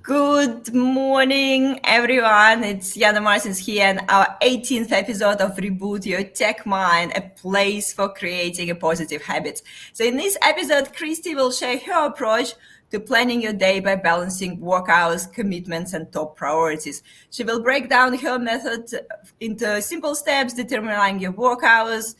Good morning, everyone. It's Yana Martins here, and our 18th episode of Reboot Your Tech Mind, a place for creating a positive habit. So, in this episode, Christie will share her approach to planning your day by balancing work hours, commitments, and top priorities. She will break down her method into simple steps, determining your work hours,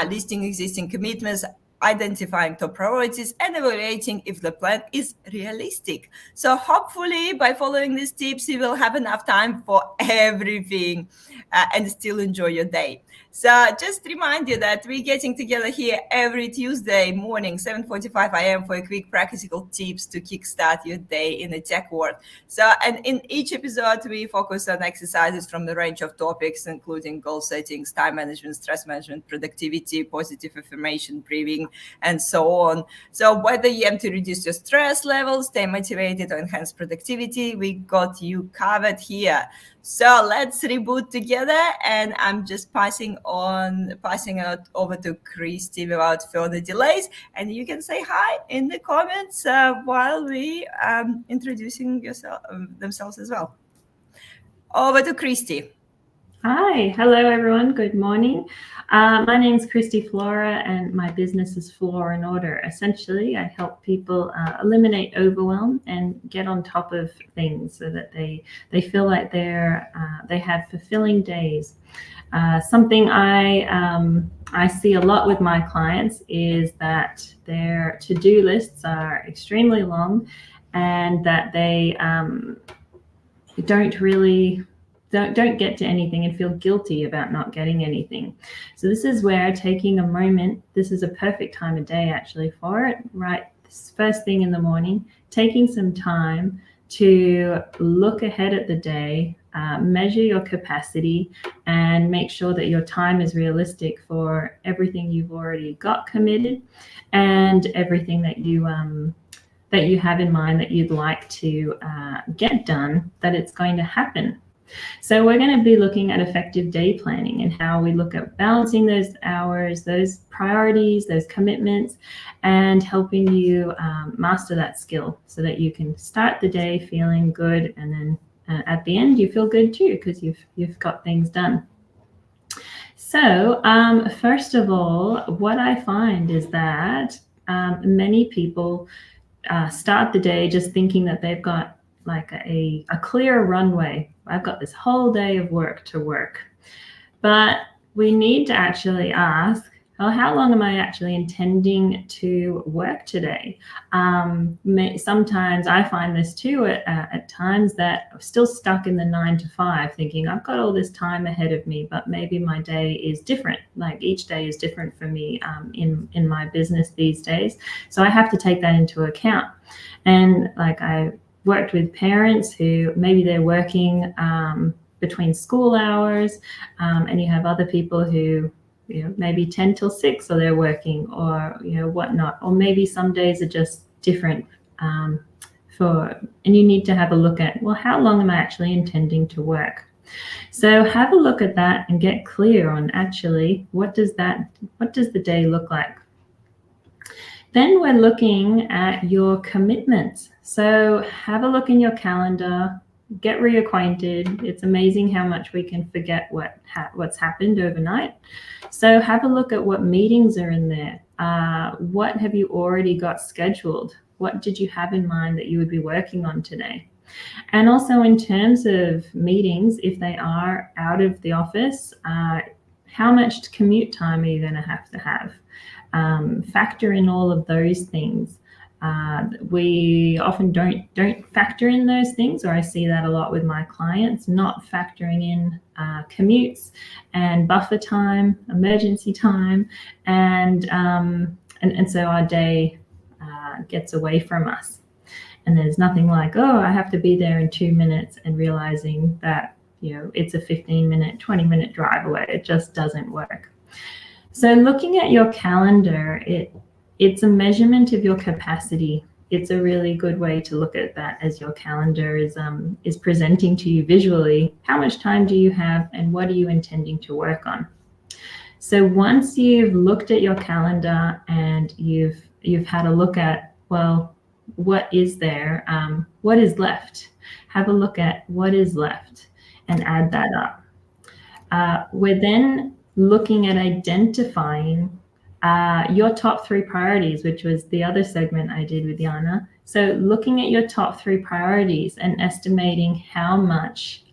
listing existing commitments, identifying top priorities, and evaluating if the plan is realistic. So hopefully by following these tips, you will have enough time for everything and still enjoy your day. So just remind you that we're getting together here every Tuesday morning, 7:45 a.m. for a quick practical tips to kickstart your day in the tech world. So, and in each episode, we focus on exercises from the range of topics, including goal settings, time management, stress management, productivity, positive affirmation, breathing, and so on. So whether you aim to reduce your stress levels, stay motivated, or enhance productivity, we got you covered here. So let's reboot together, and I'm just passing out over to Christy without further delays, and you can say hi in the comments while we introducing themselves as well. Over to Christy. Hi, hello everyone, good morning. My name is Christie Flora and my business is Flora in Order. Essentially, I help people eliminate overwhelm and get on top of things so that they feel like they have fulfilling days. Something I see a lot with my clients is that their to-do lists are extremely long and that they don't get to anything and feel guilty about not getting anything. So this is where taking a moment, this is a perfect time of day actually for it, right? This first thing in the morning, taking some time to look ahead at the day, measure your capacity and make sure that your time is realistic for everything you've already got committed and everything that you have in mind that you'd like to get done, that it's going to happen. So we're going to be looking at effective day planning and how we look at balancing those hours, those priorities, those commitments, and helping you master that skill so that you can start the day feeling good, and then at the end you feel good too because you've got things done. So first of all, what I find is that many people start the day just thinking that they've got like a clear runway. I've got this whole day of work to work. But we need to actually ask, well, how long am I actually intending to work today? Sometimes I find this too at times that I'm still stuck in the 9 to 5 thinking I've got all this time ahead of me, but maybe my day is different. Like each day is different for me in my business these days. So I have to take that into account. And like I worked with parents who maybe they're working between school hours, and you have other people who, maybe 10 till 6 or they're working or, whatnot, or maybe some days are just different and you need to have a look at, well, how long am I actually intending to work? So have a look at that and get clear on actually what does the day look like? Then we're looking at your commitments. So have a look in your calendar, get reacquainted. It's amazing how much we can forget what's happened overnight. So have a look at what meetings are in there. What have you already got scheduled? What did you have in mind that you would be working on today? And also in terms of meetings, if they are out of the office, how much commute time are you going to have? Factor in all of those things. We often don't factor in those things, or I see that a lot with my clients, not factoring in commutes and buffer time, emergency time, and so our day gets away from us. And there's nothing like, oh, I have to be there in 2 minutes, and realizing that it's a 15-minute, 20-minute drive away. It just doesn't work. So looking at your calendar, it's a measurement of your capacity. It's a really good way to look at that as your calendar is presenting to you visually. How much time do you have and what are you intending to work on? So once you've looked at your calendar and you've had a look at, well, what is there, what is left. Have a look at what is left and add that up. We're then looking at identifying your top 3 priorities, which was the other segment I did with Yana. So looking at your top 3 priorities and estimating how much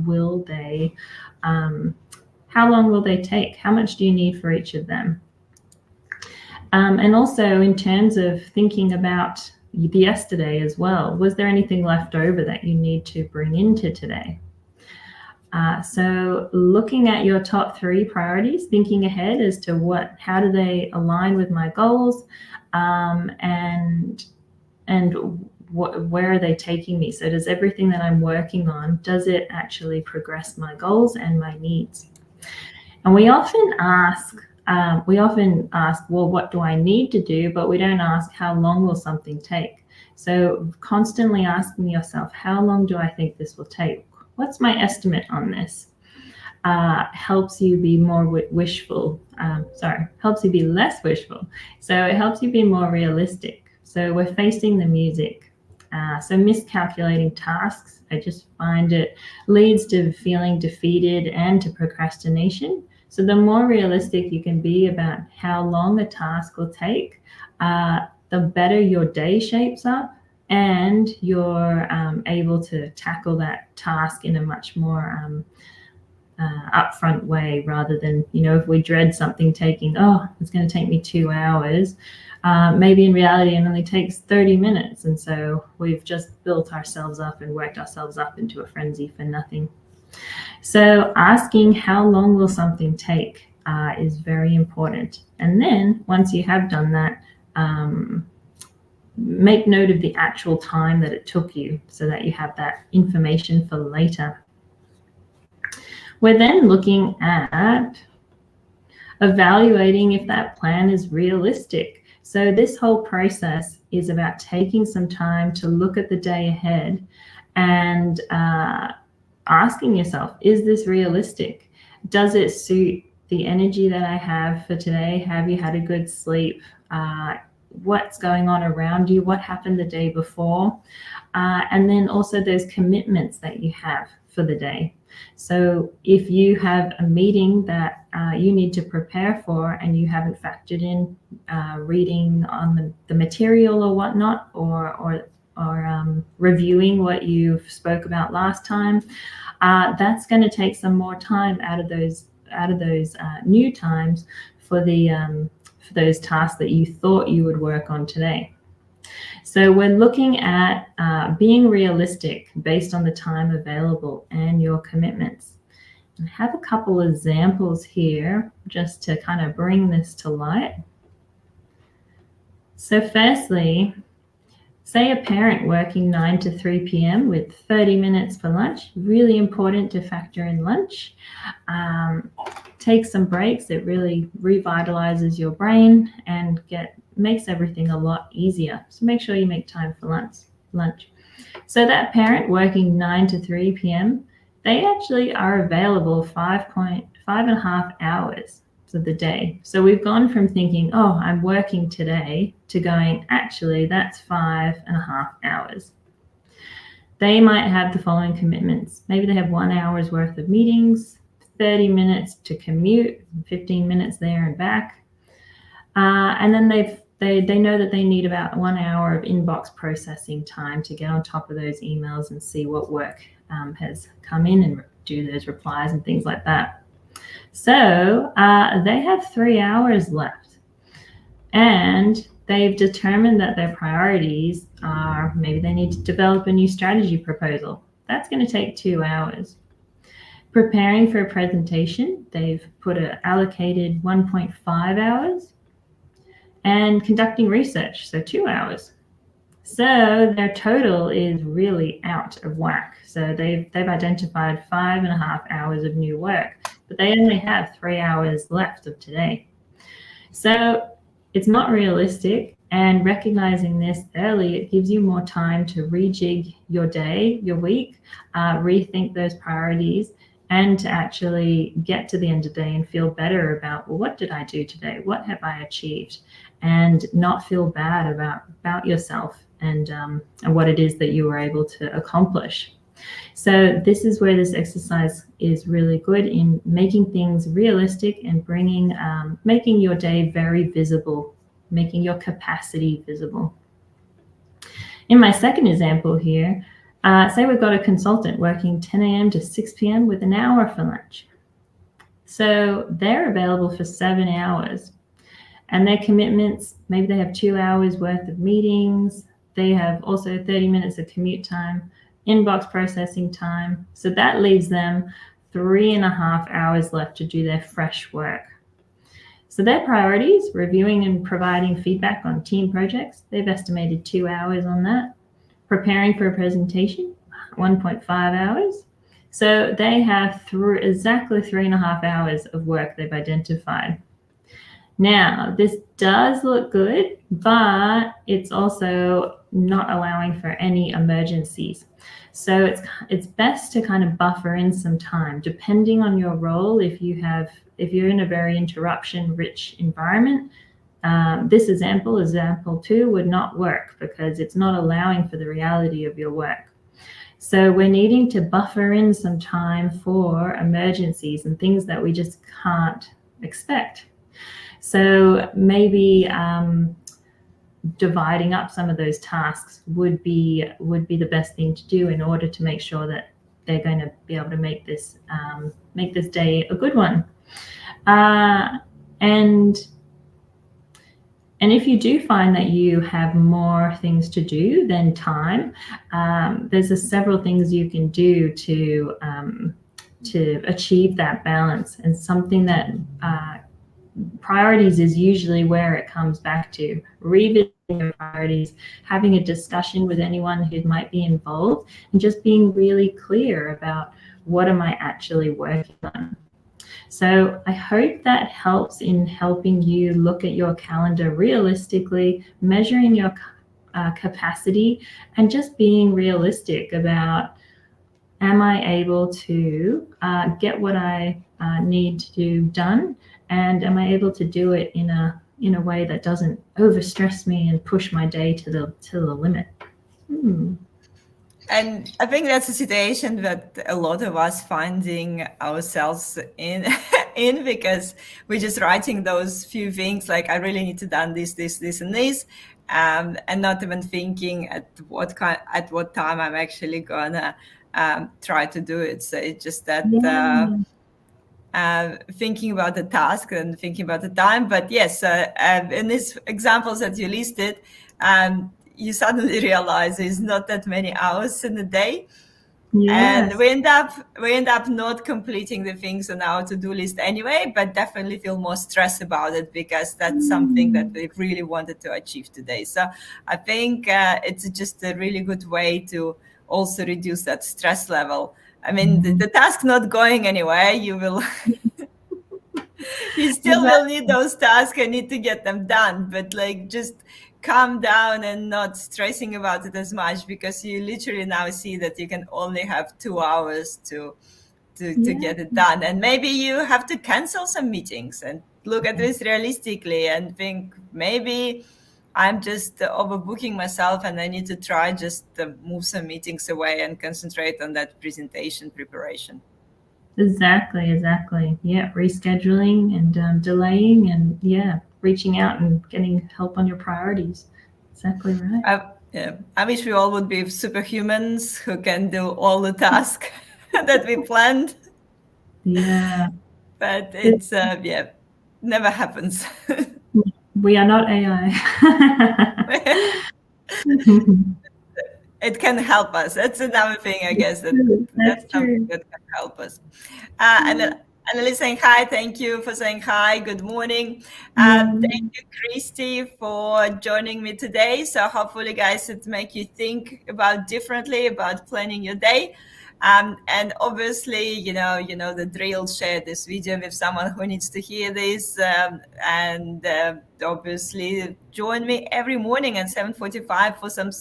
will they, how long will they take? How much do you need for each of them? And also in terms of thinking about the yesterday as well, was there anything left over that you need to bring into today? So looking at your top 3 priorities, thinking ahead as to how do they align with my goals, and where are they taking me? So does everything that I'm working on, does it actually progress my goals and my needs? And we often ask, well, what do I need to do? But we don't ask, how long will something take? So constantly asking yourself, how long do I think this will take? What's my estimate on this? Helps you be more wishful. Helps you be less wishful. So it helps you be more realistic. So we're facing the music. So miscalculating tasks, I just find it leads to feeling defeated and to procrastination. So the more realistic you can be about how long a task will take, the better your day shapes up, and you're able to tackle that task in a much more upfront way, rather than, if we dread something taking, it's going to take me 2 hours, maybe in reality it only takes 30 minutes. And so we've just built ourselves up and worked ourselves up into a frenzy for nothing. So asking how long will something take is very important. And then once you have done that, make note of the actual time that it took you, so that you have that information for later. We're then looking at evaluating if that plan is realistic. So this whole process is about taking some time to look at the day ahead and asking yourself, is this realistic? Does it suit the energy that I have for today? Have you had a good sleep? What's going on around you? What happened the day before? And then also those commitments that you have for the day. So if you have a meeting that you need to prepare for, and you haven't factored in reading on the material or whatnot, or reviewing what you spoke about last time, that's going to take some more time out of those new times for those tasks that you thought you would work on today. So we're looking at being realistic based on the time available and your commitments. I have a couple examples here just to kind of bring this to light. So firstly, say a parent working 9 to 3 p.m. with 30 minutes for lunch. Really important to factor in lunch. Take some breaks. It really revitalizes your brain and makes everything a lot easier. So make sure you make time for lunch. So that parent working 9 to 3 p.m., they actually are available 5.5 hours of the day. So we've gone from thinking, I'm working today, to going, actually, that's 5.5 hours. They might have the following commitments. Maybe they have 1 hour's worth of meetings, 30 minutes to commute, 15 minutes there and back. And then they know that they need about 1 hour of inbox processing time to get on top of those emails and see what work has come in and do those replies and things like that. So they have 3 hours left, and they've determined that their priorities are, maybe they need to develop a new strategy proposal. That's going to take 2 hours. Preparing for a presentation, they've allocated 1.5 hours, and conducting research, so 2 hours. So their total is really out of whack. So they've identified 5.5 hours of new work, but they only have 3 hours left of today. So it's not realistic, and recognizing this early, it gives you more time to rejig your day, your week, rethink those priorities, and to actually get to the end of the day and feel better about, well, what did I do today? What have I achieved? and not feel bad about yourself and what it is that you were able to accomplish. So this is where this exercise is really good in making things realistic and making your day very visible, making your capacity visible. In my second example here, say we've got a consultant working 10 a.m. to 6 p.m. with an hour for lunch. So they're available for 7 hours. And their commitments, maybe they have 2 hours worth of meetings. They have also 30 minutes of commute time, inbox processing time. So that leaves them 3.5 hours left to do their fresh work. So their priorities, reviewing and providing feedback on team projects, they've estimated 2 hours on that. Preparing for a presentation, 1.5 hours. So they have exactly 3.5 hours of work they've identified. Now, this does look good, but it's also not allowing for any emergencies. So it's best to kind of buffer in some time, depending on your role. If you're in a very interruption-rich environment, this example 2, would not work because it's not allowing for the reality of your work. So we're needing to buffer in some time for emergencies and things that we just can't expect. So maybe dividing up some of those tasks would be the best thing to do in order to make sure that they're going to be able to make this day a good one. And if you do find that you have more things to do than time, there's several things you can do to achieve that balance. And something that priorities is usually where it comes back to. Revisiting your priorities, having a discussion with anyone who might be involved, and just being really clear about what am I actually working on. So I hope that helps in helping you look at your calendar realistically, measuring your capacity, and just being realistic about, am I able to get what I need to do done, and am I able to do it in a way that doesn't overstress me and push my day to the limit. And I think that's a situation that a lot of us finding ourselves in because we're just writing those few things like, I really need to done this, and this, and not even thinking at what time I'm actually gonna try to do it. So it's just that thinking about the task and thinking about the time. But yes, in these examples that you listed, you suddenly realize there's not that many hours in a day. Yes. And we end up not completing the things on our to-do list anyway, but definitely feel more stressed about it because that's something that we really wanted to achieve today. So I think it's just a really good way to also reduce that stress level. I mean, the task not going anywhere, you still will need those tasks and need to get them done, but like just calm down and not stressing about it as much, because you literally now see that you can only have 2 hours to get it done. And maybe you have to cancel some meetings and look at this realistically and think, maybe I'm just overbooking myself and I need to try just move some meetings away and concentrate on that presentation preparation. Exactly. Yeah, rescheduling and delaying, and reaching out and getting help on your priorities. Exactly right. I wish we all would be superhumans who can do all the tasks that we planned. Yeah. But it's never happens. We are not AI. It can help us. That's another thing, I guess. That's something that can help us. And Annalise saying hi. Thank you for saying hi. Good morning. Thank you, Christie, for joining me today. So hopefully, guys, it make you think about differently about planning your day. And obviously, you know the drill. Share this video with someone who needs to hear this, and obviously join me every morning at 7:45 for some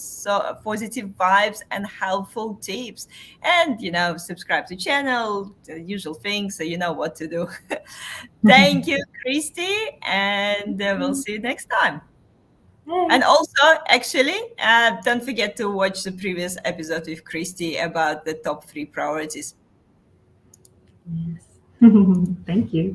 positive vibes and helpful tips. And subscribe to channel, the usual things, so you know what to do. Thank you, Christie, and we'll see you next time. And also, actually, don't forget to watch the previous episode with Christie about the top 3 priorities. Yes. Thank you.